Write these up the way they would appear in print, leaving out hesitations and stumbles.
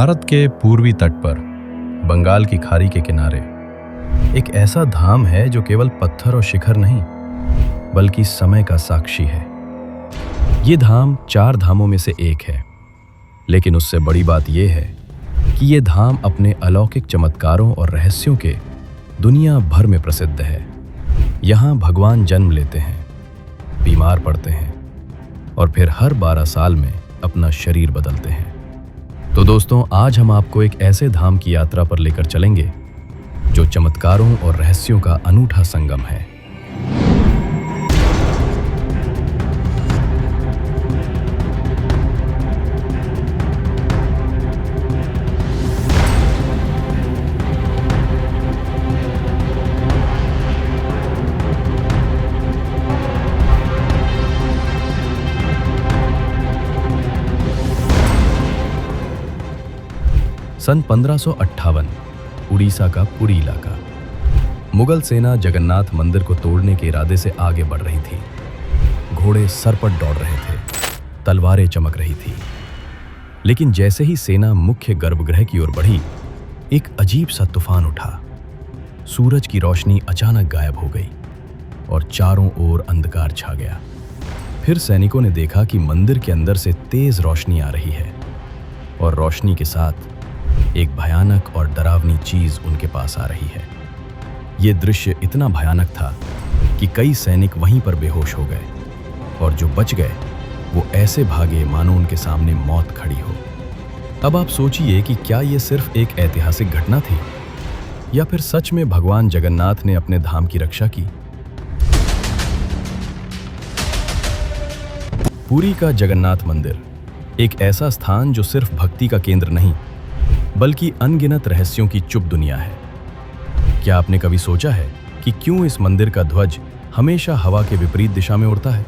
भारत के पूर्वी तट पर बंगाल की खाड़ी के किनारे एक ऐसा धाम है जो केवल पत्थर और शिखर नहीं बल्कि समय का साक्षी है। ये धाम 4 धामों में से एक है, लेकिन उससे बड़ी बात यह है कि ये धाम अपने अलौकिक चमत्कारों और रहस्यों के दुनिया भर में प्रसिद्ध है। यहाँ भगवान जन्म लेते हैं, बीमार पड़ते हैं और फिर हर 12 साल में अपना शरीर बदलते हैं। तो दोस्तों, आज हम आपको एक ऐसे धाम की यात्रा पर लेकर चलेंगे जो चमत्कारों और रहस्यों का अनूठा संगम है। सन 1558 उड़ीसा का पुरी इलाका। मुगल सेना जगन्नाथ मंदिर को तोड़ने के इरादे से आगे बढ़ रही थी। घोड़े सरपट दौड़ रहे थे, तलवारें चमक रही थी। लेकिन जैसे ही सेना मुख्य गर्भगृह की ओर बढ़ी, एक अजीब सा तूफान उठा। सूरज की रोशनी अचानक गायब हो गई और चारों ओर अंधकार छा गया। फिर सैनिकों ने देखा कि मंदिर के अंदर से तेज रोशनी आ रही है और रोशनी के साथ एक भयानक और डरावनी चीज उनके पास आ रही है। यह दृश्य इतना भयानक था कि कई सैनिक वहीं पर बेहोश हो गए और जो बच गए वो ऐसे भागे मानो उनके सामने मौत खड़ी हो। अब आप सोचिए कि क्या यह सिर्फ एक ऐतिहासिक घटना थी या फिर सच में भगवान जगन्नाथ ने अपने धाम की रक्षा की। पुरी का जगन्नाथ मंदिर एक ऐसा स्थान जो सिर्फ भक्ति का केंद्र नहीं बल्कि अनगिनत रहस्यों की चुप दुनिया है। क्या आपने कभी सोचा है कि क्यों इस मंदिर का ध्वज हमेशा हवा के विपरीत दिशा में उड़ता है?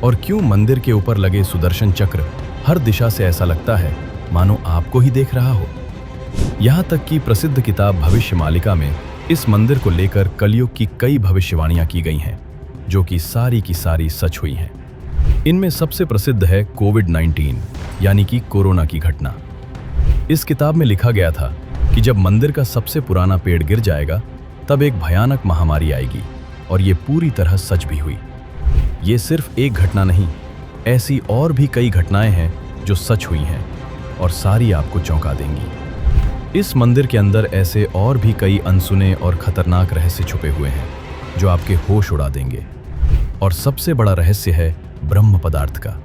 और क्यों मंदिर के ऊपर लगे सुदर्शन चक्र हर दिशा से ऐसा लगता है मानो आपको ही देख रहा हो? यहाँ तक कि प्रसिद्ध किताब भविष्यमालिका में इस मंदिर को लेकर कलयुग की कई भविष्यवाणियां की गई हैं, जो कि सारी की सारी सच हुई हैं। इनमें सबसे प्रसिद्ध है कोविड-19 यानी कि कोरोना की घटना। इस किताब में लिखा गया था कि जब मंदिर का सबसे पुराना पेड़ गिर जाएगा तब एक भयानक महामारी आएगी, और ये पूरी तरह सच भी हुई। ये सिर्फ एक घटना नहीं, ऐसी और भी कई घटनाएं हैं जो सच हुई हैं और सारी आपको चौंका देंगी। इस मंदिर के अंदर ऐसे और भी कई अनसुने और खतरनाक रहस्य छुपे हुए हैं जो आपके होश उड़ा देंगे। और सबसे बड़ा रहस्य है ब्रह्म पदार्थ का,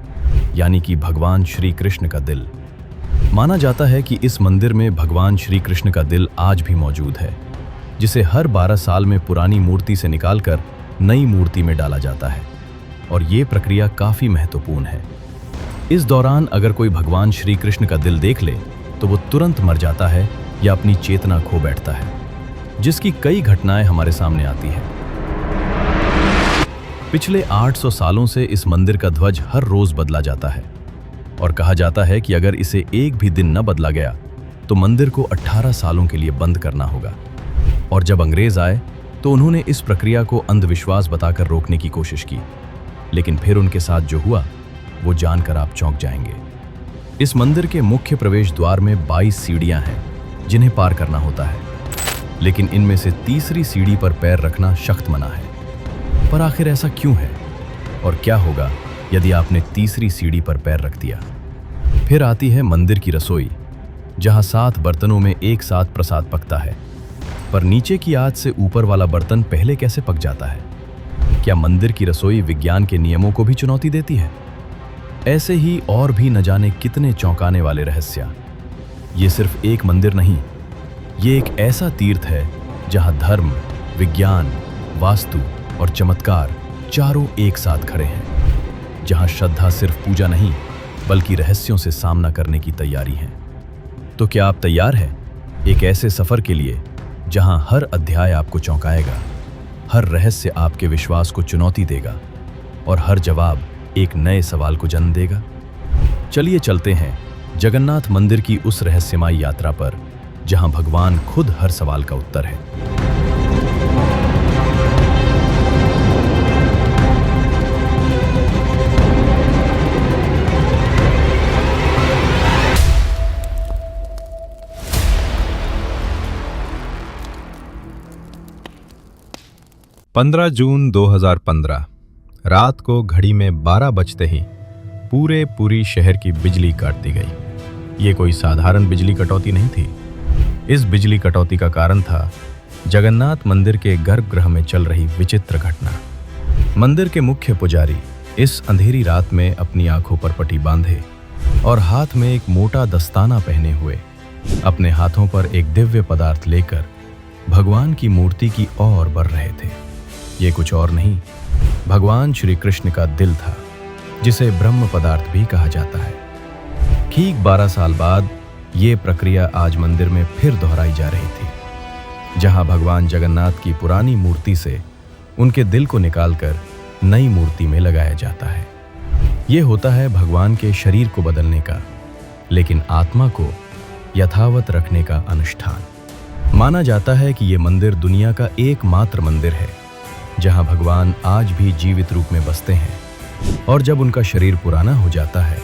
यानी कि भगवान श्री कृष्ण का दिल। माना जाता है कि इस मंदिर में भगवान श्री कृष्ण का दिल आज भी मौजूद है, जिसे हर 12 साल में पुरानी मूर्ति से निकालकर नई मूर्ति में डाला जाता है, और ये प्रक्रिया काफी महत्वपूर्ण है। इस दौरान अगर कोई भगवान श्री कृष्ण का दिल देख ले तो वो तुरंत मर जाता है या अपनी चेतना खो बैठता है, जिसकी कई घटनाएं हमारे सामने आती हैं। पिछले 800 सालों से इस मंदिर का ध्वज हर रोज बदला जाता है और कहा जाता है कि अगर इसे एक भी दिन न बदला गया तो मंदिर को 18 सालों के लिए बंद करना होगा। और जब अंग्रेज आए तो उन्होंने इस प्रक्रिया को अंधविश्वास बताकर रोकने की कोशिश की, लेकिन फिर उनके साथ जो हुआ वो जानकर आप चौंक जाएंगे। इस मंदिर के मुख्य प्रवेश द्वार में 22 सीढ़ियां हैं जिन्हें पार करना होता है, लेकिन इनमें से तीसरी सीढ़ी पर पैर रखना सख्त मना है। पर आखिर ऐसा क्यों है और क्या होगा यदि आपने तीसरी सीढ़ी पर पैर रख दिया? फिर आती है मंदिर की रसोई, जहां 7 बर्तनों में एक साथ प्रसाद पकता है। पर नीचे की आंच से ऊपर वाला बर्तन पहले कैसे पक जाता है? क्या मंदिर की रसोई विज्ञान के नियमों को भी चुनौती देती है? ऐसे ही और भी न जाने कितने चौंकाने वाले रहस्य। ये सिर्फ एक मंदिर नहीं, ये एक ऐसा तीर्थ है जहां धर्म, विज्ञान, वास्तु और चमत्कार चारों एक साथ खड़े हैं। जहां श्रद्धा सिर्फ पूजा नहीं बल्कि रहस्यों से सामना करने की तैयारी है। तो क्या आप तैयार हैं एक ऐसे सफर के लिए जहां हर अध्याय आपको चौंकाएगा, हर रहस्य आपके विश्वास को चुनौती देगा और हर जवाब एक नए सवाल को जन्म देगा? चलिए चलते हैं जगन्नाथ मंदिर की उस रहस्यमयी यात्रा पर जहां भगवान खुद हर सवाल का उत्तर है। 15 जून 2015 रात को घड़ी में 12 बजते ही पूरी शहर की बिजली काट दी गई। ये कोई साधारण बिजली कटौती नहीं थी। इस बिजली कटौती का कारण था जगन्नाथ मंदिर के गर्भगृह में चल रही विचित्र घटना। मंदिर के मुख्य पुजारी इस अंधेरी रात में अपनी आंखों पर पट्टी बांधे और हाथ में एक मोटा दस्ताना पहने हुए अपने हाथों पर एक दिव्य पदार्थ लेकर भगवान की मूर्ति की ओर बढ़ रहे थे। ये कुछ और नहीं, भगवान श्री कृष्ण का दिल था, जिसे ब्रह्म पदार्थ भी कहा जाता है। ठीक 12 साल बाद ये प्रक्रिया आज मंदिर में फिर दोहराई जा रही थी, जहां भगवान जगन्नाथ की पुरानी मूर्ति से उनके दिल को निकालकर नई मूर्ति में लगाया जाता है। ये होता है भगवान के शरीर को बदलने का, लेकिन आत्मा को यथावत रखने का अनुष्ठान। माना जाता है कि ये मंदिर दुनिया का एकमात्र मंदिर है जहां भगवान आज भी जीवित रूप में बसते हैं, और जब उनका शरीर पुराना हो जाता है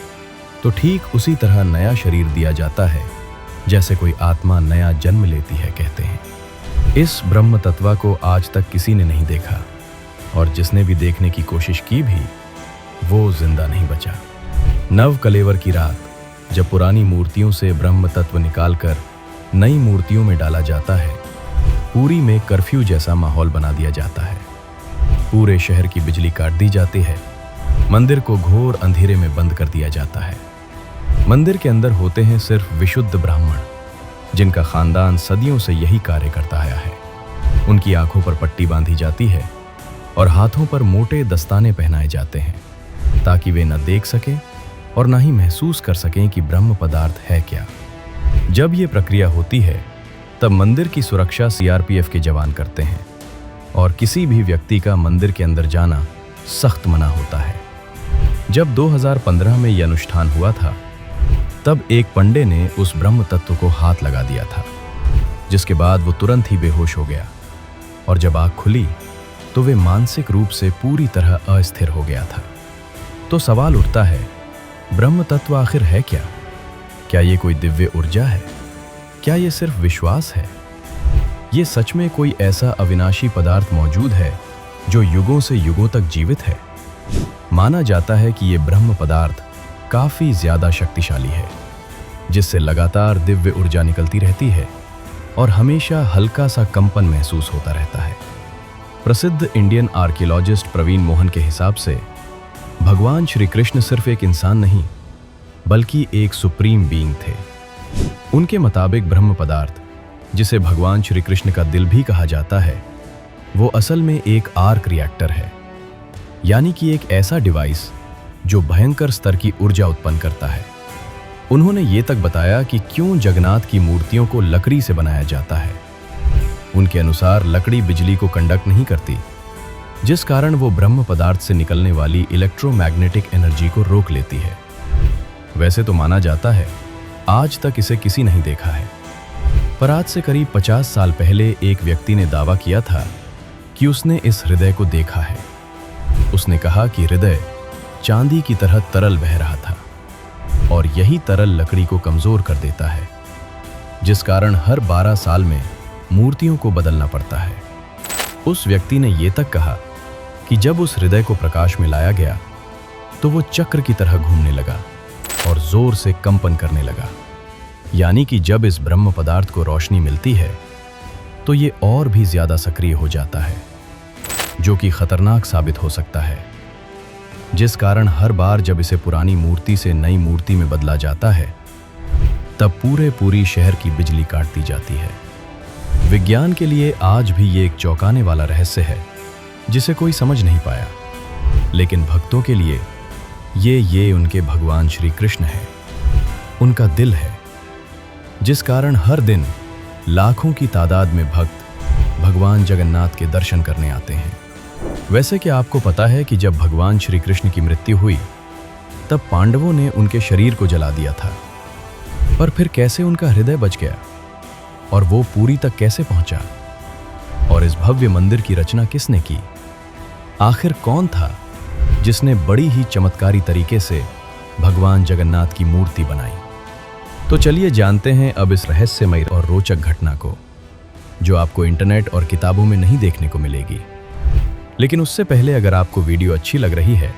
तो ठीक उसी तरह नया शरीर दिया जाता है जैसे कोई आत्मा नया जन्म लेती है, कहते हैं। इस ब्रह्म तत्व को आज तक किसी ने नहीं देखा, और जिसने भी देखने की कोशिश की भी वो जिंदा नहीं बचा। नव कलेवर की रात जब पुरानी मूर्तियों से ब्रह्म तत्व निकालकर नई मूर्तियों में डाला जाता है, पुरी में कर्फ्यू जैसा माहौल बना दिया जाता है। पूरे शहर की बिजली काट दी जाती है, मंदिर को घोर अंधेरे में बंद कर दिया जाता है। मंदिर के अंदर होते हैं सिर्फ विशुद्ध ब्राह्मण, जिनका खानदान सदियों से यही कार्य करता आया है। उनकी आंखों पर पट्टी बांधी जाती है और हाथों पर मोटे दस्ताने पहनाए जाते हैं, ताकि वे न देख सकें और न ही महसूस कर सकें कि ब्रह्म पदार्थ है क्या। जब ये प्रक्रिया होती है तब मंदिर की सुरक्षा सीआरपीएफ के जवान करते हैं, और किसी भी व्यक्ति का मंदिर के अंदर जाना सख्त मना होता है। जब 2015 में यह अनुष्ठान हुआ था, तब एक पंडे ने उस ब्रह्म तत्व को हाथ लगा दिया था, जिसके बाद वो तुरंत ही बेहोश हो गया, और जब आँख खुली तो वे मानसिक रूप से पूरी तरह अस्थिर हो गया था। तो सवाल उठता है, ब्रह्म तत्व आखिर है क्या? क्या ये कोई दिव्य ऊर्जा है? क्या ये सिर्फ विश्वास है? ये सच में कोई ऐसा अविनाशी पदार्थ मौजूद है जो युगों से युगों तक जीवित है? माना जाता है कि ये ब्रह्म पदार्थ काफी ज्यादा शक्तिशाली है, जिससे लगातार दिव्य ऊर्जा निकलती रहती है और हमेशा हल्का सा कंपन महसूस होता रहता है। प्रसिद्ध इंडियन आर्कियोलॉजिस्ट प्रवीण मोहन के हिसाब से भगवान श्री कृष्ण सिर्फ एक इंसान नहीं, बल्कि एक सुप्रीम बीइंग थे। उनके मुताबिक ब्रह्म पदार्थ, जिसे भगवान श्री कृष्ण का दिल भी कहा जाता है, वो असल में एक आर्क रिएक्टर है, यानी कि एक ऐसा डिवाइस जो भयंकर स्तर की ऊर्जा उत्पन्न करता है। उन्होंने ये तक बताया कि क्यों जगन्नाथ की मूर्तियों को लकड़ी से बनाया जाता है। उनके अनुसार लकड़ी बिजली को कंडक्ट नहीं करती, जिस कारण वो ब्रह्म पदार्थ से निकलने वाली इलेक्ट्रोमैग्नेटिक एनर्जी को रोक लेती है। वैसे तो माना जाता है आज तक इसे किसी नहीं देखा है, पर आज से करीब 50 साल पहले एक व्यक्ति ने दावा किया था कि उसने इस हृदय को देखा है। उसने कहा कि हृदय चांदी की तरह तरल बह रहा था, और यही तरल लकड़ी को कमजोर कर देता है, जिस कारण हर 12 साल में मूर्तियों को बदलना पड़ता है। उस व्यक्ति ने यह तक कहा कि जब उस हृदय को प्रकाश में लाया गया तो वो चक्र की तरह घूमने लगा और जोर से कंपन करने लगा, यानी कि जब इस ब्रह्म पदार्थ को रोशनी मिलती है तो ये और भी ज्यादा सक्रिय हो जाता है, जो कि खतरनाक साबित हो सकता है। जिस कारण हर बार जब इसे पुरानी मूर्ति से नई मूर्ति में बदला जाता है, तब पूरी शहर की बिजली काट दी जाती है। विज्ञान के लिए आज भी ये एक चौंकाने वाला रहस्य है, जिसे कोई समझ नहीं पाया, लेकिन भक्तों के लिए ये उनके भगवान श्री कृष्ण है, उनका दिल है, जिस कारण हर दिन लाखों की तादाद में भक्त भगवान जगन्नाथ के दर्शन करने आते हैं। वैसे क्या आपको पता है कि जब भगवान श्री कृष्ण की मृत्यु हुई तब पांडवों ने उनके शरीर को जला दिया था, पर फिर कैसे उनका हृदय बच गया और वो पुरी तक कैसे पहुंचा? और इस भव्य मंदिर की रचना किसने की? आखिर कौन था जिसने बड़ी ही चमत्कारी तरीके से भगवान जगन्नाथ की मूर्ति बनाई? तो चलिए जानते हैं अब इस रहस्यमय और रोचक घटना को, जो आपको इंटरनेट और किताबों में नहीं देखने को मिलेगी। लेकिन उससे पहले अगर आपको वीडियो अच्छी लग रही है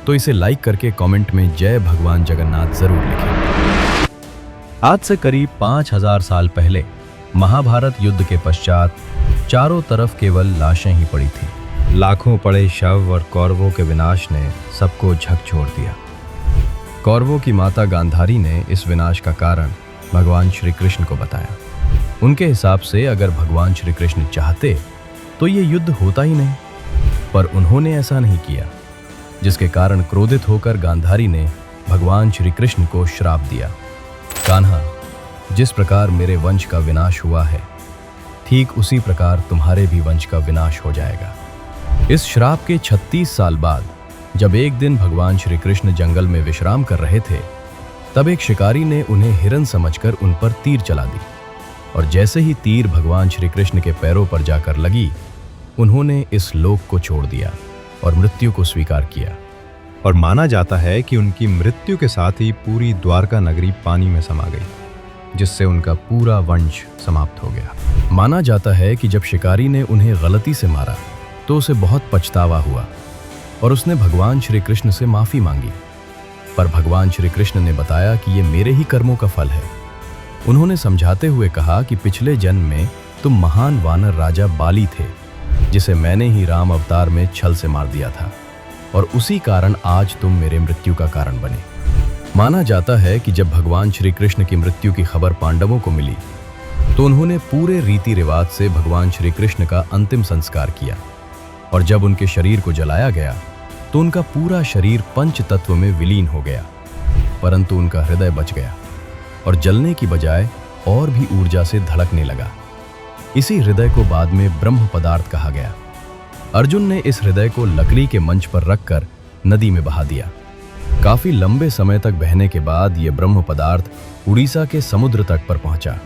तो इसे लाइक करके कमेंट में जय भगवान जगन्नाथ जरूर लिखें। आज से करीब 5000 साल पहले महाभारत युद्ध के पश्चात चारों तरफ केवल लाशें ही पड़ी थी। लाखों पड़े शव और कौरवों के विनाश ने सबको झकझोर दिया। कौरवों की माता गांधारी ने इस विनाश का कारण भगवान श्री कृष्ण को बताया। उनके हिसाब से अगर भगवान श्री कृष्ण चाहते तो ये युद्ध होता ही नहीं, पर उन्होंने ऐसा नहीं किया, जिसके कारण क्रोधित होकर गांधारी ने भगवान श्री कृष्ण को श्राप दिया। कान्हा, जिस प्रकार मेरे वंश का विनाश हुआ है, ठीक उसी प्रकार तुम्हारे भी वंश का विनाश हो जाएगा। इस श्राप के 36 साल बाद जब एक दिन भगवान श्री कृष्ण जंगल में विश्राम कर रहे थे, तब एक शिकारी ने उन्हें हिरन समझकर उन पर तीर चला दी, और जैसे ही तीर भगवान श्री कृष्ण के पैरों पर जाकर लगी, उन्होंने इस लोक को छोड़ दिया और मृत्यु को स्वीकार किया। और माना जाता है कि उनकी मृत्यु के साथ ही पूरी द्वारका नगरी पानी में समा गई, जिससे उनका पूरा वंश समाप्त हो गया। माना जाता है कि जब शिकारी ने उन्हें गलती से मारा तो उसे बहुत पछतावा हुआ और उसने भगवान श्री कृष्ण से माफी मांगी, पर भगवान श्री कृष्ण ने बताया कि ये मेरे ही कर्मों का फल है। उन्होंने समझाते हुए कहा कि पिछले जन्म में तुम महान वानर राजा बाली थे, जिसे मैंने ही राम अवतार में छल से मार दिया था, और उसी कारण आज तुम मेरे मृत्यु का कारण बने। माना जाता है कि जब भगवान श्री कृष्ण की मृत्यु की खबर पांडवों को मिली तो उन्होंने पूरे रीति रिवाज से भगवान श्री कृष्ण का अंतिम संस्कार किया, और जब उनके शरीर को जलाया गया तो उनका पूरा शरीर पंच तत्व में विलीन हो गया, परंतु उनका हृदय बच गया और जलने की बजाय और भी ऊर्जा से धड़कने लगा। इसी हृदय को बाद में ब्रह्म पदार्थ कहा गया। अर्जुन ने इस हृदय को लकड़ी के मंच पर रखकर नदी में बहा दिया। काफी लंबे समय तक बहने के बाद यह ब्रह्म पदार्थ उड़ीसा के समुद्र तट पर पहुंचा।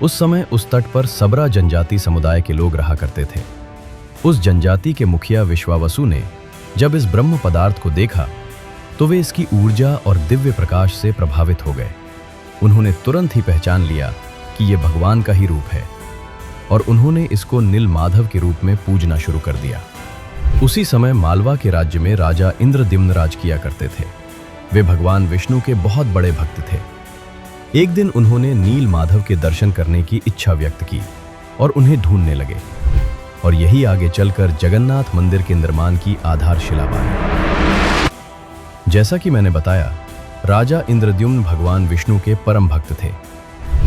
उस समय उस तट पर सबरा जनजाति समुदाय के लोग रहा करते थे। उस जनजाति के मुखिया विश्वावसु ने जब इस ब्रह्म पदार्थ को देखा तो वे इसकी ऊर्जा और दिव्य प्रकाश से प्रभावित हो गए। उन्होंने तुरंत ही पहचान लिया कि यह भगवान का ही रूप है, और उन्होंने इसको नील माधव के रूप में पूजना शुरू कर दिया। उसी समय मालवा के राज्य में राजा इंद्रद्युम्न राज किया करते थे। वे भगवान विष्णु के बहुत बड़े भक्त थे। एक दिन उन्होंने नील माधव के दर्शन करने की इच्छा व्यक्त की और उन्हें ढूंढने लगे, और यही आगे चलकर जगन्नाथ मंदिर के निर्माण की आधारशिला बनी। जैसा कि मैंने बताया, राजा इंद्रद्युम्न भगवान विष्णु के परम भक्त थे,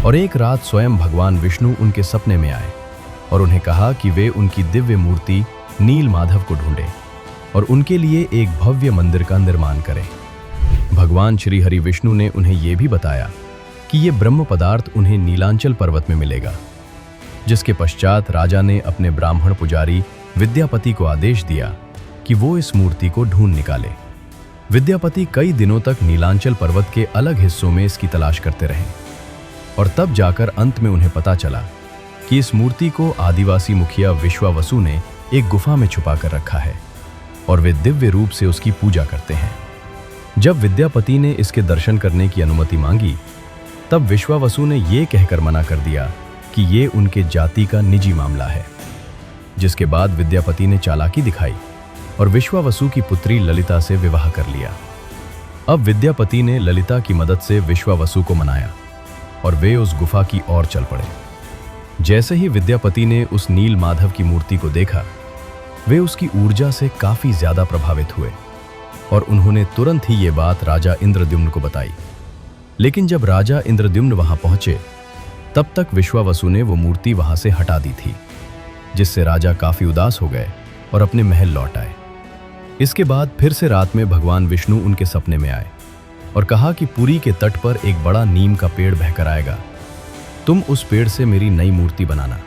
और एक रात स्वयं भगवान विष्णु उनके सपने में आए और उन्हें कहा कि वे उनकी दिव्य मूर्ति नील माधव को ढूंढें और उनके लिए एक भव्य मंदिर का निर्माण करें। भगवान श्री हरि विष्णु ने उन्हें यह भी बताया कि ये ब्रह्म पदार्थ उन्हें नीलांचल पर्वत में मिलेगा, जिसके पश्चात राजा ने अपने ब्राह्मण पुजारी विद्यापति को आदेश दिया कि वो इस मूर्ति को ढूंढ निकाले। विद्यापति कई दिनों तक नीलांचल पर्वत के अलग हिस्सों में इसकी तलाश करते रहे, और तब जाकर अंत में उन्हें पता चला कि इस मूर्ति को आदिवासी मुखिया विश्वावसु ने एक गुफा में छुपा कर रखा है, और वे दिव्य रूप से उसकी पूजा करते हैं। जब विद्यापति ने इसके दर्शन करने की अनुमति मांगी, तब विश्वावसु ने यह कहकर मना कर दिया कि ये उनके जाति का निजी मामला है। जिसके बाद विद्यापति ने चालाकी दिखाई और विश्वावसु की पुत्री ललिता से विवाह कर लिया। अब विद्यापति ने ललिता की मदद से विश्वावसु को मनाया और वे उस गुफा की ओर चल पड़े। जैसे ही विद्यापति ने उस नील माधव की मूर्ति को देखा, वे उसकी ऊर्जा से काफी ज्यादा प्रभावित हुए और उन्होंने तुरंत ही ये बात राजा इंद्रद्युम्न को बताई। लेकिन जब राजा इंद्रद्युम्न वहां पहुंचे, तब तक विश्वावसु ने वो मूर्ति वहां से हटा दी थी, जिससे राजा काफी उदास हो गए और अपने महल लौट आए। इसके बाद फिर से रात में भगवान विष्णु उनके सपने में आए और कहा कि पुरी के तट पर एक बड़ा नीम का पेड़ बहकर आएगा, तुम उस पेड़ से मेरी नई मूर्ति बनाना।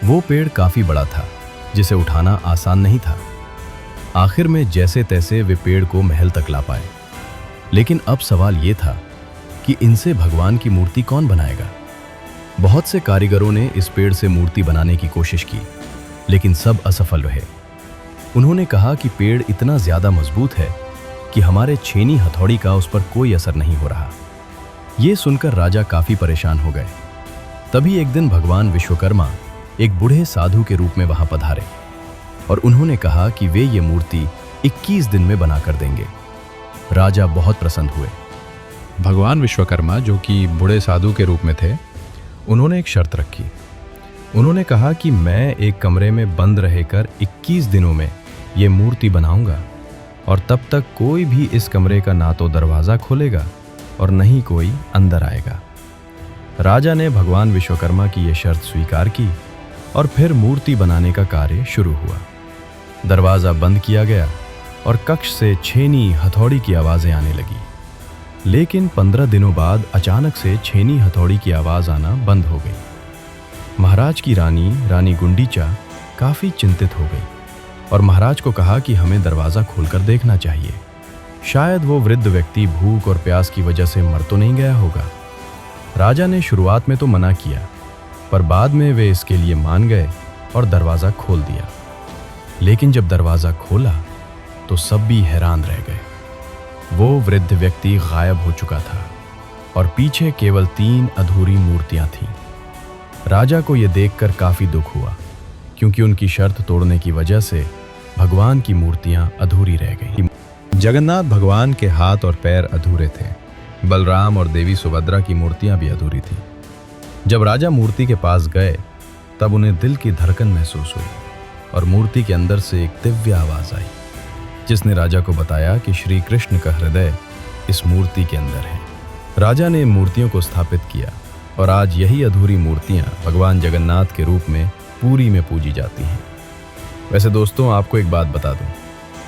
वो पेड़ काफी बड़ा था, जिसे उठाना आसान नहीं था। आखिर में जैसे तैसे वे पेड़ को महल तक ला पाए। लेकिन अब सवाल ये था कि इनसे भगवान की मूर्ति कौन बनाएगा। बहुत से कारीगरों ने इस पेड़ से मूर्ति बनाने की कोशिश की, लेकिन सब असफल रहे। उन्होंने कहा कि पेड़ इतना ज्यादा मजबूत है कि हमारे छेनी हथौड़ी का उस पर कोई असर नहीं हो रहा। ये सुनकर राजा काफी परेशान हो गए। तभी एक दिन भगवान विश्वकर्मा एक बूढ़े साधु के रूप में वहां पधारे। और उन्होंने कहा कि वे ये मूर्ति 21 दिन में बनाकर देंगे। राजा बहुत प्रसन्न हुए। भगवान विश्वकर्मा, जो कि बूढ़े साधु के रूप में थे, उन्होंने एक शर्त रखी। उन्होंने कहा कि मैं एक कमरे में बंद रहकर 21 दिनों में ये मूर्ति बनाऊंगा और तब तक कोई भी इस कमरे का ना तो दरवाज़ा खोलेगा और न ही कोई अंदर आएगा। राजा ने भगवान विश्वकर्मा की यह शर्त स्वीकार की और फिर मूर्ति बनाने का कार्य शुरू हुआ। दरवाज़ा बंद किया गया और कक्ष से छेनी हथौड़ी की आवाज़ें आने लगी। लेकिन 15 दिनों बाद अचानक से छेनी हथौड़ी की आवाज़ आना बंद हो गई। महाराज की रानी गुंडीचा काफ़ी चिंतित हो गई और महाराज को कहा कि हमें दरवाज़ा खोलकर देखना चाहिए। शायद वो वृद्ध व्यक्ति भूख और प्यास की वजह से मर तो नहीं गया होगा। राजा ने शुरुआत में तो मना किया, पर बाद में वे इसके लिए मान गए और दरवाज़ा खोल दिया। लेकिन जब दरवाज़ा खोला तो सब भी हैरान रह गए। वो वृद्ध व्यक्ति गायब हो चुका था और पीछे केवल 3 अधूरी मूर्तियां थीं। राजा को यह देखकर काफ़ी दुख हुआ, क्योंकि उनकी शर्त तोड़ने की वजह से भगवान की मूर्तियां अधूरी रह गईं। जगन्नाथ भगवान के हाथ और पैर अधूरे थे। बलराम और देवी सुभद्रा की मूर्तियां भी अधूरी थीं। जब राजा मूर्ति के पास गए तब उन्हें दिल की धड़कन महसूस हुई और मूर्ति के अंदर से एक दिव्य आवाज़ आई, जिसने राजा को बताया कि श्री कृष्ण का हृदय इस मूर्ति के अंदर है। राजा ने मूर्तियों को स्थापित किया और आज यही अधूरी मूर्तियां भगवान जगन्नाथ के रूप में पूरी में पूजी जाती हैं। वैसे दोस्तों, आपको एक बात बता दूं,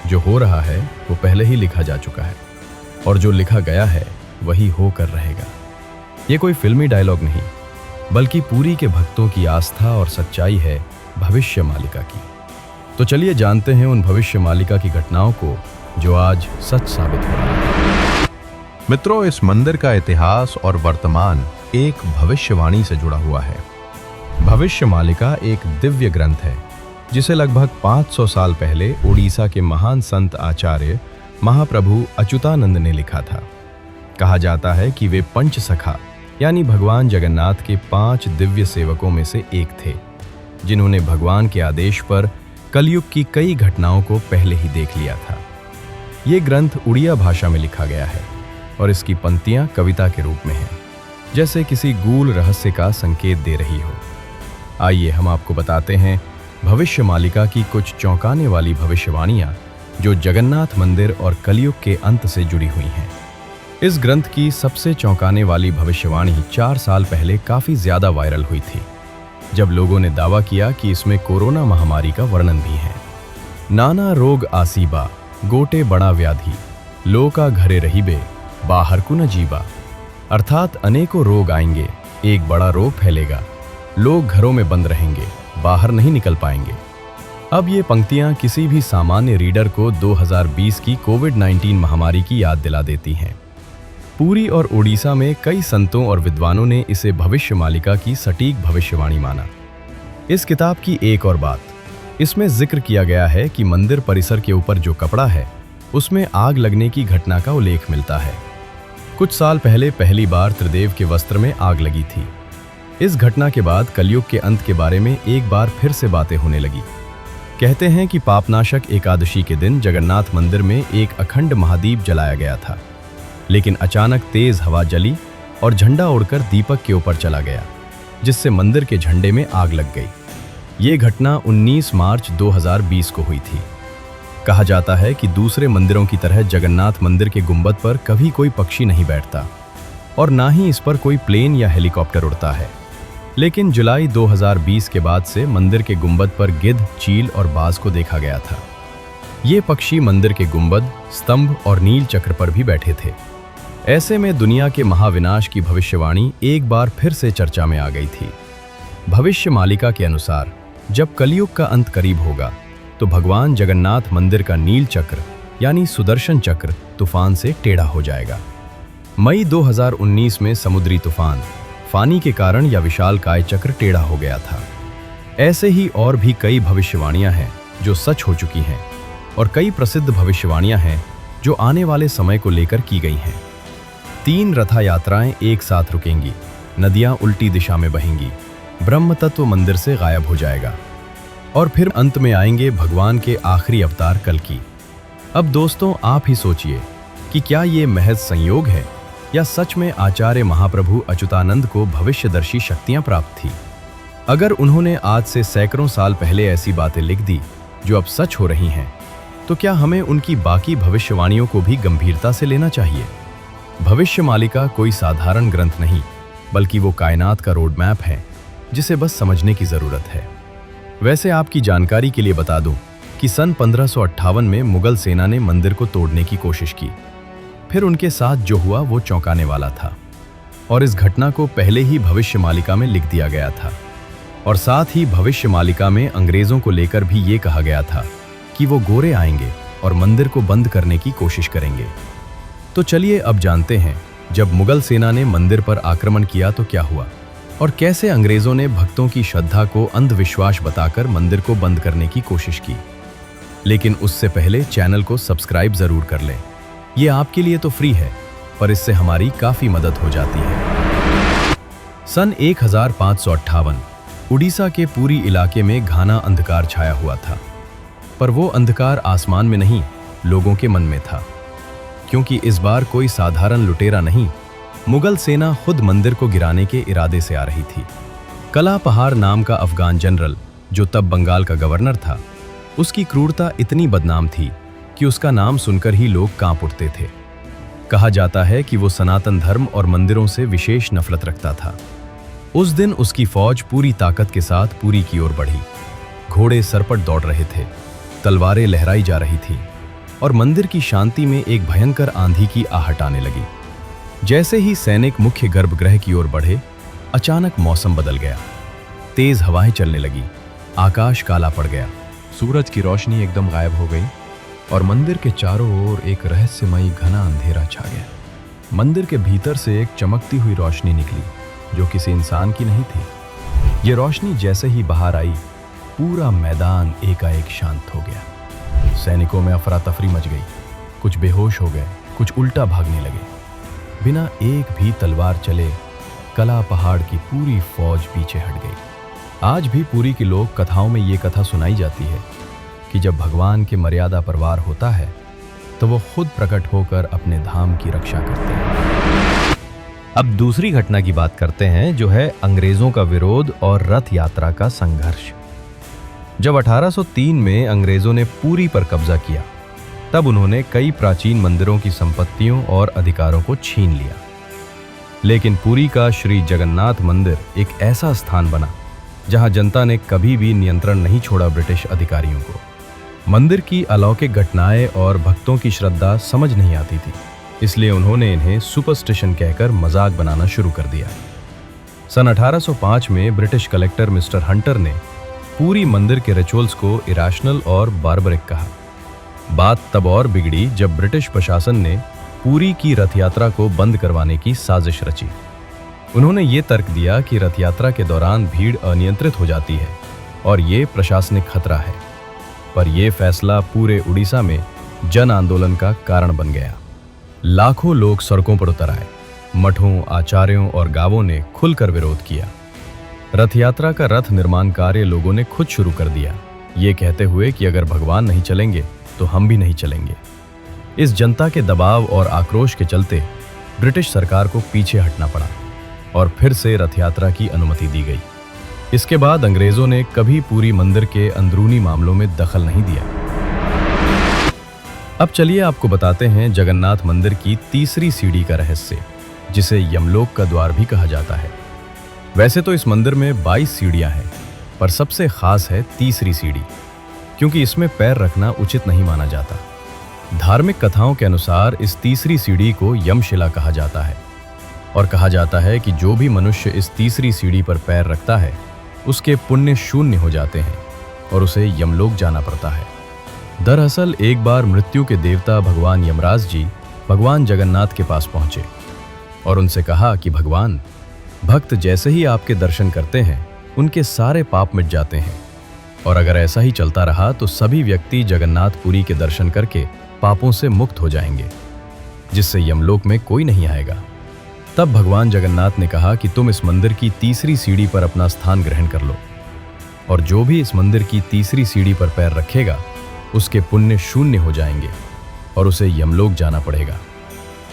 जो हो रहा है वो पहले ही लिखा जा चुका है और जो लिखा गया है वही होकर रहेगा। ये कोई फिल्मी डायलॉग नहीं, बल्कि पूरी के भक्तों की आस्था और सच्चाई है भविष्य मालिका की। तो चलिए जानते हैं उन भविष्य मालिका की घटनाओं को जो आज सच साबित हो रहा है। मित्रों, इस मंदिर का इतिहास और वर्तमान एक भविष्यवाणी से जुड़ा हुआ है। भविष्य मालिका एक दिव्य ग्रंथ है जिसे लगभग 500 साल पहले उड़ीसा के महान संत आचार्य महाप्रभु अच्युतानंद ने लिखा था। कहा जाता है कि वे पंचसखा यानी भगवान जगन्नाथ के 5 दिव्य सेवकों में से एक थे, जिन्होंने भगवान के आदेश पर कलयुग की कई घटनाओं को पहले ही देख लिया था। ये ग्रंथ उड़िया भाषा में लिखा गया है और इसकी पंक्तियां कविता के रूप में हैं, जैसे किसी गूढ़ रहस्य का संकेत दे रही हो। आइए हम आपको बताते हैं भविष्य मालिका की कुछ चौंकाने वाली भविष्यवाणियां जो जगन्नाथ मंदिर और कलयुग के अंत से जुड़ी हुई हैं। इस ग्रंथ की सबसे चौंकाने वाली भविष्यवाणी 4 साल पहले काफी ज्यादा वायरल हुई थी, जब लोगों ने दावा किया कि इसमें कोरोना महामारी का वर्णन भी है। नाना रोग आसीबा, गोटे बड़ा व्याधि, लोका घरे रहीबे, बाहर को न जीबा। अर्थात अनेकों रोग आएंगे, एक बड़ा रोग फैलेगा, लोग घरों में बंद रहेंगे, बाहर नहीं निकल पाएंगे। अब ये पंक्तियां किसी भी सामान्य रीडर को 2020 की कोविड-19 महामारी की याद दिला देती हैं। पुरी और ओडिशा में कई संतों और विद्वानों ने इसे भविष्य मालिका की सटीक भविष्यवाणी माना। इस किताब की एक और बात, इसमें जिक्र किया गया है कि मंदिर परिसर के ऊपर जो कपड़ा है उसमें आग लगने की घटना का उल्लेख मिलता है। कुछ साल पहले पहली बार त्रिदेव के वस्त्र में आग लगी थी। इस घटना के बाद कलयुग के अंत के बारे में एक बार फिर से बातें होने लगी। कहते हैं कि पापनाशक एकादशी के दिन जगन्नाथ मंदिर में एक अखंड महादीप जलाया गया था, लेकिन अचानक तेज हवा जली और झंडा उड़कर दीपक के ऊपर चला गया, जिससे मंदिर के झंडे में आग लग गई। ये घटना 19 मार्च 2020 को हुई थी। कहा जाता है कि दूसरे मंदिरों की तरह जगन्नाथ मंदिर के गुंबद पर कभी कोई पक्षी नहीं बैठता और ना ही इस पर कोई प्लेन या हेलीकॉप्टर उड़ता है। लेकिन जुलाई 2020 के बाद से मंदिर के गुंबद पर गिद्ध, चील और बाज को देखा गया था। ये पक्षी मंदिर के गुंबद, स्तंभ और नील चक्र पर भी बैठे थे। ऐसे में दुनिया के महाविनाश की भविष्यवाणी एक बार फिर से चर्चा में आ गई थी। भविष्य मालिका के अनुसार जब कलयुग का अंत करीब होगा तो भगवान जगन्नाथ मंदिर का नील चक्र यानी सुदर्शन चक्र तूफान से टेढ़ा हो जाएगा। मई 2019 में समुद्री तूफान फानी के कारण यह विशालकाय चक्र टेढ़ा हो गया था। ऐसे ही और भी कई भविष्यवाणियां हैं जो सच हो चुकी हैं और कई प्रसिद्ध भविष्यवाणियां हैं जो आने वाले समय को लेकर की गई हैं। 3 रथा यात्राएं एक साथ रुकेंगी, नदियां उल्टी दिशा में बहेंगी, ब्रह्म तत्व मंदिर से गायब हो जाएगा। और फिर अंत में आएंगे भगवान के आखिरी अवतार कल्कि। अब दोस्तों आप ही सोचिए कि क्या ये महज संयोग है या सच में आचार्य महाप्रभु अच्युतानंद को भविष्यदर्शी शक्तियां प्राप्त थी। अगर उन्होंने आज से सैकड़ों साल पहले ऐसी बातें लिख दी जो अब सच हो रही हैं, तो क्या हमें उनकी बाकी भविष्यवाणियों को भी गंभीरता से लेना चाहिए? भविष्यमालिका कोई साधारण ग्रंथ नहीं, बल्कि वो कायनात का रोड मैप है जिसे बस समझने की जरूरत है। वैसे आपकी जानकारी के लिए बता दूं कि सन 1558 में मुगल सेना ने मंदिर को तोड़ने की कोशिश की। फिर उनके साथ जो हुआ वो चौंकाने वाला था और इस घटना को पहले ही भविष्यमालिका में लिख दिया गया था। और साथ ही भविष्यमालिका में अंग्रेजों को लेकर भी ये कहा गया था कि वो गोरे आएंगे और मंदिर को बंद करने की कोशिश करेंगे। तो चलिए अब जानते हैं, जब मुगल सेना ने मंदिर पर आक्रमण किया तो क्या हुआ और कैसे अंग्रेजों ने भक्तों की श्रद्धा को अंधविश्वास बताकर मंदिर को बंद करने की कोशिश की। लेकिन उससे पहले चैनल को सब्सक्राइब जरूर कर लें। ये आपके लिए तो फ्री है, पर इससे हमारी काफी मदद हो जाती है। सन 1558 उड़ीसा के पूरी इलाके में घना अंधकार छाया हुआ था, पर वो अंधकार आसमान में नहीं, लोगों के मन में था। क्योंकि इस बार कोई साधारण लुटेरा नहीं, मुगल सेना खुद मंदिर को गिराने के इरादे से आ रही थी। कला पहाड़ नाम का अफगान जनरल, जो तब बंगाल का गवर्नर था, उसकी क्रूरता इतनी बदनाम थी कि उसका नाम सुनकर ही लोग कांप उठते थे। कहा जाता है कि वो सनातन धर्म और मंदिरों से विशेष नफरत रखता था। उस दिन उसकी फौज पूरी ताकत के साथ पुरी की ओर बढ़ी। घोड़े सरपट दौड़ रहे थे, तलवारें लहराई जा रही थी और मंदिर की शांति में एक भयंकर आंधी की आहट आने लगी। जैसे ही सैनिक मुख्य गर्भगृह की ओर बढ़े, अचानक मौसम बदल गया। तेज हवाएं चलने लगी, आकाश काला पड़ गया, सूरज की रोशनी एकदम गायब हो गई और मंदिर के चारों ओर एक रहस्यमयी घना अंधेरा छा गया। मंदिर के भीतर से एक चमकती हुई रोशनी निकली जो किसी इंसान की नहीं थी। ये रोशनी जैसे ही बाहर आई, पूरा मैदान एकाएक शांत हो गया। सैनिकों में अफरा तफरी मच गई, कुछ बेहोश हो गए, कुछ उल्टा भागने लगे। बिना एक भी तलवार चले कला पहाड़ की पूरी फौज पीछे हट गई। आज भी पुरी के लोक कथाओं में ये कथा सुनाई जाती है कि जब भगवान के मर्यादा पर वार होता है तो वो खुद प्रकट होकर अपने धाम की रक्षा करते हैं। अब दूसरी घटना की बात करते हैं, जो है अंग्रेजों का विरोध और रथ यात्रा का संघर्ष। जब 1803 में अंग्रेजों ने पुरी पर कब्जा किया, तब उन्होंने कई प्राचीन मंदिरों की संपत्तियों और अधिकारों को छीन लिया। लेकिन पुरी का श्री जगन्नाथ मंदिर एक ऐसा स्थान बना जहां जनता ने कभी भी नियंत्रण नहीं छोड़ा ब्रिटिश अधिकारियों को। मंदिर की अलौकिक घटनाएं और भक्तों की श्रद्धा समझ नहीं आती थी, इसलिए उन्होंने इन्हें सुपरस्टिशन कहकर मजाक बनाना शुरू कर दिया। सन 1805 में ब्रिटिश कलेक्टर मिस्टर हंटर ने पूरी मंदिर के रिचुअल्स को इरेशनल और बार्बरिक कहा। बात तब और बिगड़ी जब ब्रिटिश प्रशासन ने पुरी की रथ यात्रा को बंद करवाने की साजिश रची। उन्होंने ये तर्क दिया कि रथ यात्रा के दौरान भीड़ अनियंत्रित हो जाती है और ये प्रशासनिक खतरा है। पर यह फैसला पूरे उड़ीसा में जन आंदोलन का कारण बन गया। लाखों लोग सड़कों पर उतर आए। मठों, आचार्यों और गांवों ने खुलकर विरोध किया। रथ यात्रा का रथ निर्माण कार्य लोगों ने खुद शुरू कर दिया, ये कहते हुए कि अगर भगवान नहीं चलेंगे तो हम भी नहीं चलेंगे। इस जनता के दबाव और आक्रोश के चलते ब्रिटिश सरकार को पीछे हटना पड़ा और फिर से रथ यात्रा की अनुमति दी गई। इसके बाद अंग्रेजों ने कभी पुरी मंदिर के अंदरूनी मामलों में दखल नहीं दिया। अब चलिए आपको बताते हैं जगन्नाथ मंदिर की तीसरी सीढ़ी का रहस्य, जिसे यमलोक का द्वार भी कहा जाता है। वैसे तो इस मंदिर में 22 सीढ़ियां हैं, पर सबसे खास है तीसरी सीढ़ी, क्योंकि इसमें पैर रखना उचित नहीं माना जाता। धार्मिक कथाओं के अनुसार इस तीसरी सीढ़ी को यमशिला कहा जाता है और कहा जाता है कि जो भी मनुष्य इस तीसरी सीढ़ी पर पैर रखता है उसके पुण्य शून्य हो जाते हैं और उसे यमलोक जाना पड़ता है। दरअसल एक बार मृत्यु के देवता भगवान यमराज जी भगवान जगन्नाथ के पास पहुंचे और उनसे कहा कि भगवान, भक्त जैसे ही आपके दर्शन करते हैं उनके सारे पाप मिट जाते हैं और अगर ऐसा ही चलता रहा तो सभी व्यक्ति जगन्नाथपुरी के दर्शन करके पापों से मुक्त हो जाएंगे, जिससे यमलोक में कोई नहीं आएगा। तब भगवान जगन्नाथ ने कहा कि तुम इस मंदिर की तीसरी सीढ़ी पर अपना स्थान ग्रहण कर लो। और जो भी इस मंदिर की तीसरी सीढ़ी पर पैर रखेगा उसके पुण्य शून्य हो जाएंगे और उसे यमलोक जाना पड़ेगा।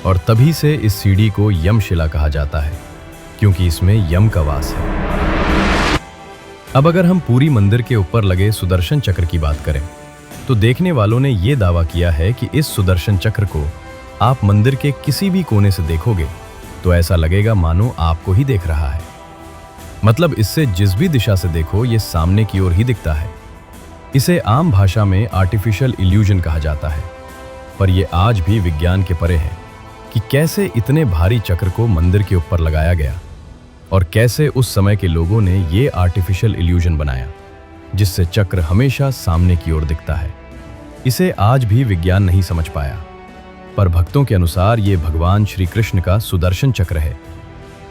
और तभी से इस सीढ़ी को यमशिला कहा जाता है, क्योंकि इसमें यम का वास है। अब अगर हम पूरी मंदिर के ऊपर लगे सुदर्शन चक्र की बात करें तो देखने वालों ने यह दावा किया है कि इस सुदर्शन चक्र को आप मंदिर के किसी भी कोने से देखोगे तो ऐसा लगेगा मानो आपको ही देख रहा है। मतलब इससे जिस भी दिशा से देखो ये सामने की ओर ही दिखता है। इसे आम भाषा में आर्टिफिशियल इल्यूजन कहा जाता है, पर यह आज भी विज्ञान के परे है कि कैसे इतने भारी चक्र को मंदिर के ऊपर लगाया गया और कैसे उस समय के लोगों ने ये आर्टिफिशियल इल्यूजन बनाया जिससे चक्र हमेशा सामने की ओर दिखता है। इसे आज भी विज्ञान नहीं समझ पाया, पर भक्तों के अनुसार ये भगवान श्री कृष्ण का सुदर्शन चक्र है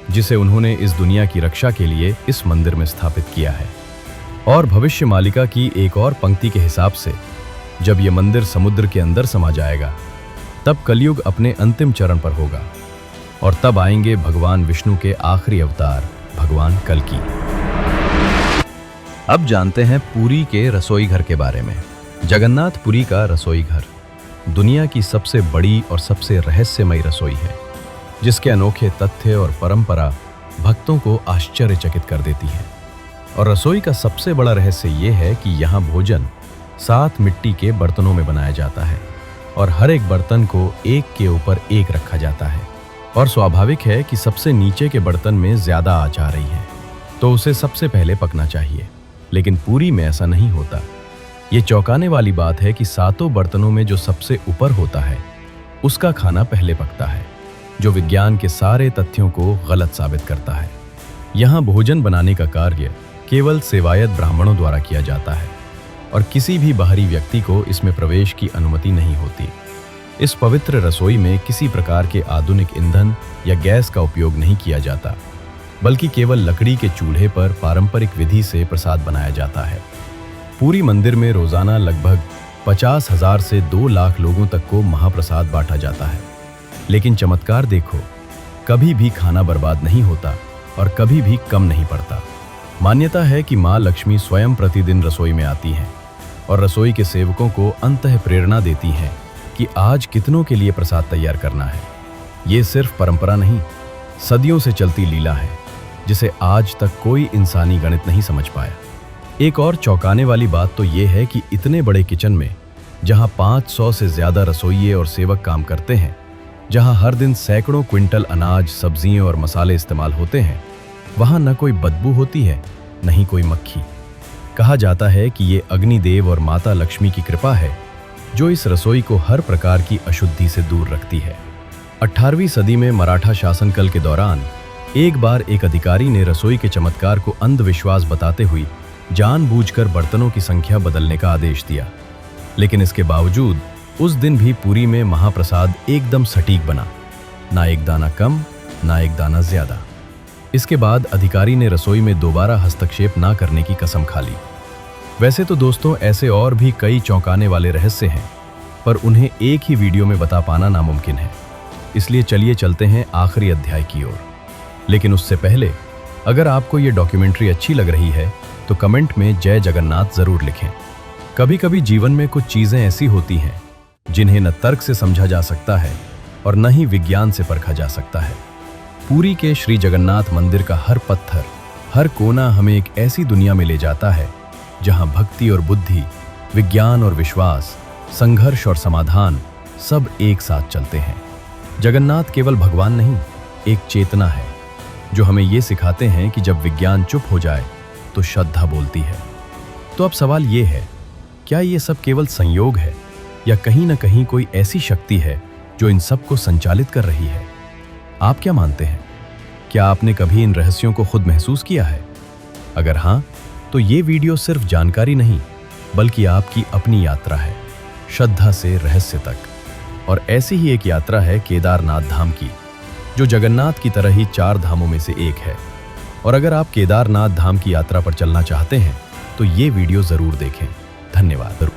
जिसे उन्होंने इस दुनिया की रक्षा के लिए इस मंदिर में स्थापित किया है। और भविष्य मालिका की एक और पंक्ति के हिसाब से जब यह मंदिर समुद्र के अंदर समा जाएगा तब कलयुग अपने अंतिम चरण पर होगा और तब आएंगे भगवान विष्णु के आखिरी अवतार भगवान कल्कि। अब जानते हैं पुरी के रसोई घर के बारे में। जगन्नाथपुरी का रसोई घर दुनिया की सबसे बड़ी और सबसे रहस्यमयी रसोई है, जिसके अनोखे तथ्य और परंपरा भक्तों को आश्चर्यचकित कर देती है। और रसोई का सबसे बड़ा रहस्य ये है कि यहाँ भोजन 7 मिट्टी के बर्तनों में बनाया जाता है और हर एक बर्तन को एक के ऊपर एक रखा जाता है। और स्वाभाविक है कि सबसे नीचे के बर्तन में ज्यादा आंच आ रही है तो उसे सबसे पहले पकना चाहिए, लेकिन पूरी में ऐसा नहीं होता। ये चौंकाने वाली बात है कि 7 बर्तनों में जो सबसे ऊपर होता है उसका खाना पहले पकता है, जो विज्ञान के सारे तथ्यों को गलत साबित करता है। यहाँ भोजन बनाने का कार्य केवल सेवायत ब्राह्मणों द्वारा किया जाता है और किसी भी बाहरी व्यक्ति को इसमें प्रवेश की अनुमति नहीं होती। इस पवित्र रसोई में किसी प्रकार के आधुनिक ईंधन या गैस का उपयोग नहीं किया जाता, बल्कि केवल लकड़ी के चूल्हे पर पारंपरिक विधि से प्रसाद बनाया जाता है। पूरी मंदिर में रोजाना लगभग 50,000 से 2 लाख लोगों तक को महाप्रसाद बांटा जाता है। लेकिन चमत्कार देखो, कभी भी खाना बर्बाद नहीं होता और कभी भी कम नहीं पड़ता। मान्यता है कि माँ लक्ष्मी स्वयं प्रतिदिन रसोई में आती हैं और रसोई के सेवकों को अंततः प्रेरणा देती हैं कि आज कितनों के लिए प्रसाद तैयार करना है। ये सिर्फ परंपरा नहीं, सदियों से चलती लीला है जिसे आज तक कोई इंसानी गणित नहीं समझ पाया। एक और चौंकाने वाली बात तो ये है कि इतने बड़े किचन में जहाँ 500 से ज्यादा रसोइये और सेवक काम करते हैं, जहाँ हर दिन सैकड़ों क्विंटल अनाज, सब्जियां और मसाले इस्तेमाल होते हैं, वहाँ न कोई बदबू होती है न ही कोई मक्खी। कहा जाता है कि ये अग्निदेव और माता लक्ष्मी की कृपा है जो इस रसोई को हर प्रकार की अशुद्धि से दूर रखती है। 18वीं सदी में मराठा शासनकाल के दौरान एक बार एक अधिकारी ने रसोई के चमत्कार को अंधविश्वास बताते हुए जानबूझकर बर्तनों की संख्या बदलने का आदेश दिया। लेकिन इसके बावजूद उस दिन भी पूरी में महाप्रसाद एकदम सटीक बना, ना एक दाना कम ना एक दाना ज्यादा। इसके बाद अधिकारी ने रसोई में दोबारा हस्तक्षेप ना करने की कसम खा ली। वैसे तो दोस्तों ऐसे और भी कई चौंकाने वाले रहस्य हैं, पर उन्हें एक ही वीडियो में बता पाना नामुमकिन है। इसलिए चलिए चलते हैं आखिरी अध्याय की ओर। लेकिन उससे पहले अगर आपको ये डॉक्यूमेंट्री अच्छी लग रही है तो कमेंट में जय जगन्नाथ जरूर लिखें। कभी कभी जीवन में कुछ चीजें ऐसी होती हैं जिन्हें न तर्क से समझा जा सकता है और न ही विज्ञान से परखा जा सकता है। पुरी के श्री जगन्नाथ मंदिर का हर पत्थर, हर कोना हमें एक ऐसी दुनिया में ले जाता है जहां भक्ति और बुद्धि, विज्ञान और विश्वास, संघर्ष और समाधान सब एक साथ चलते हैं। जगन्नाथ केवल भगवान नहीं, एक चेतना है जो हमें ये सिखाते हैं कि जब विज्ञान चुप हो जाए तो श्रद्धा बोलती है। तो अब सवाल ये है, क्या ये सब केवल संयोग है या कहीं ना कहीं कोई ऐसी शक्ति है जो इन सब को संचालित कर रही है? आप क्या मानते हैं? क्या आपने कभी इन रहस्यों को खुद महसूस किया है? अगर हाँ, तो ये वीडियो सिर्फ जानकारी नहीं बल्कि आपकी अपनी यात्रा है, श्रद्धा से रहस्य तक। और ऐसी ही एक यात्रा है केदारनाथ धाम की, जो जगन्नाथ की तरह ही 4 धामों में से एक है। और अगर आप केदारनाथ धाम की यात्रा पर चलना चाहते हैं तो ये वीडियो जरूर देखें। धन्यवाद।